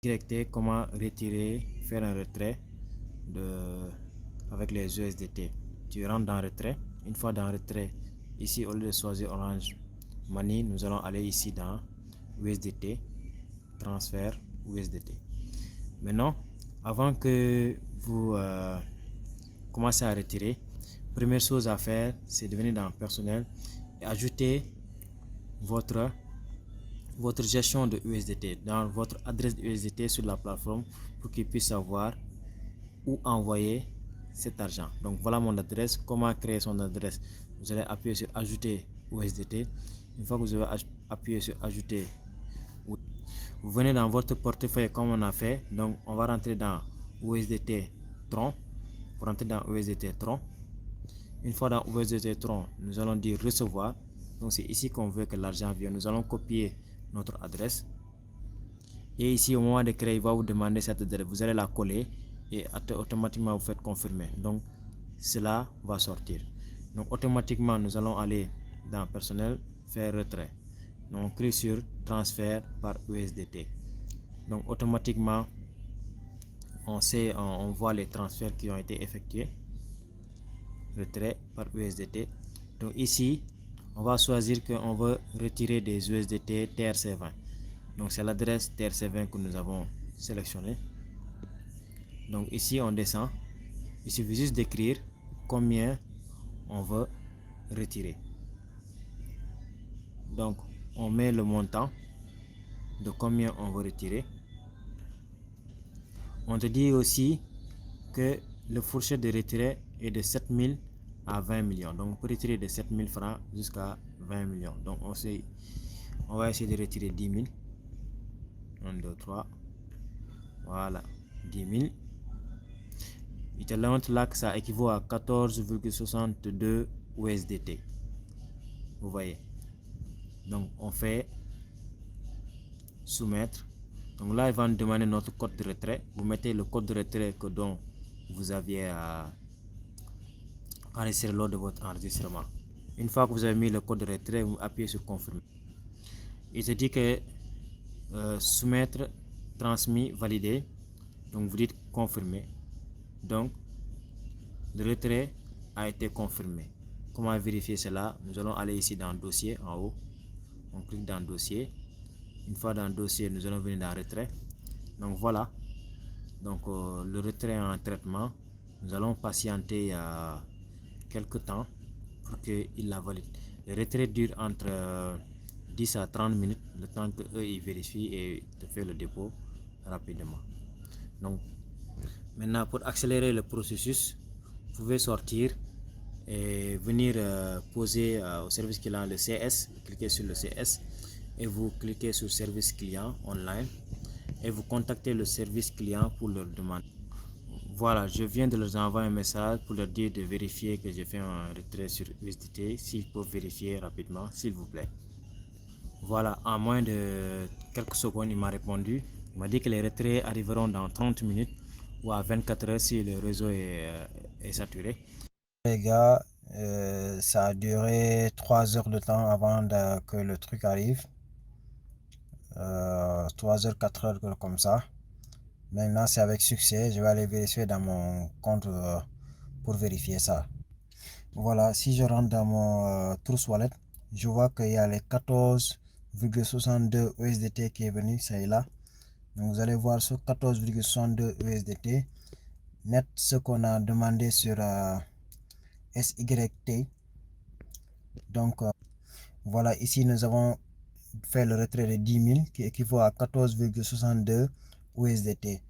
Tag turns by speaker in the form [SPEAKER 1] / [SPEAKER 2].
[SPEAKER 1] YT, comment retirer, faire un retrait avec les USDT. Tu rentres dans retrait. Une fois dans retrait, ici au lieu de choisir Orange Money, nous allons aller ici dans USDT, transfert USDT. Maintenant, avant que vous commencez à retirer, première chose à faire, c'est de venir dans personnel et ajouter votre gestion de USDT dans votre adresse USDT sur la plateforme pour qu'il puisse savoir où envoyer cet argent. Donc voilà mon adresse. Comment créer son adresse? Vous allez appuyer sur ajouter USDT. Une fois que vous avez appuyé sur ajouter, vous venez dans votre portefeuille comme on a fait. Donc on va rentrer dans USDT Tron. Pour rentrer dans USDT Tron, une fois dans USDT Tron, nous allons dire recevoir. Donc c'est ici qu'on veut que l'argent vienne. Nous allons copier notre adresse. Et ici, au moment de créer, il va vous demander cette adresse. Vous allez la coller et automatiquement vous faites confirmer. Donc cela va sortir. Donc automatiquement, nous allons aller dans personnel, faire retrait. Donc on clique sur transfert par USDT. Donc automatiquement, on voit les transferts qui ont été effectués. Retrait par USDT. Donc ici, on va choisir qu'on veut retirer des USDT TRC20. Donc c'est l'adresse TRC20 que nous avons sélectionnée. Donc ici on descend. Il suffit juste d'écrire combien on veut retirer. Donc on met le montant de combien on veut retirer. On te dit aussi que le fourchette de retrait est de 7 000 à 20 millions. Donc on peut retirer de 7 000 francs jusqu'à 20 millions. Donc on va essayer de retirer 10 000. 1, 2, 3. Voilà, 10 000. Il te montre là que ça équivaut à 14,62 USDT. Vous voyez. Donc on fait soumettre. Donc là, il va nous demander notre code de retrait. Vous mettez le code de retrait que dont vous aviez enregistré lors de votre enregistrement. Une fois que vous avez mis le code de retrait, vous appuyez sur confirmer. Il se dit que soumettre, transmis, validé. Donc vous dites confirmer. Donc le retrait a été confirmé. Comment vérifier cela? Nous allons aller ici dans dossier en haut. On clique dans dossier. Une fois dans dossier, nous allons venir dans retrait. Donc voilà. Donc le retrait est en traitement. Nous allons patienter quelques temps pour qu'il la valide. Le retrait dure entre 10 à 30 minutes, le temps que eux ils vérifient et te fait le dépôt rapidement. Donc maintenant, pour accélérer le processus, vous pouvez sortir et venir poser au service client le CS. Cliquez sur le CS et vous cliquez sur service client online et vous contactez le service client pour leur demander. Voilà, je viens de leur envoyer un message pour leur dire de vérifier que j'ai fait un retrait sur USDT. S'ils peuvent vérifier rapidement, s'il vous plaît. Voilà, en moins de quelques secondes, il m'a répondu. Il m'a dit que les retraits arriveront dans 30 minutes ou à 24 heures si le réseau est saturé.
[SPEAKER 2] Les gars, ça a duré 3 heures de temps avant que le truc arrive. 3 heures, 4 heures comme ça. Maintenant, c'est avec succès. Je vais aller vérifier dans mon compte pour vérifier ça. Voilà, si je rentre dans mon Trust Wallet, je vois qu'il y a les 14,62 USDT qui est venu, c'est là. Donc vous allez voir sur 14,62 USDT, net ce qu'on a demandé sur SYT. Donc voilà, ici nous avons fait le retrait de 10 000 qui équivaut à 14,62 USDT.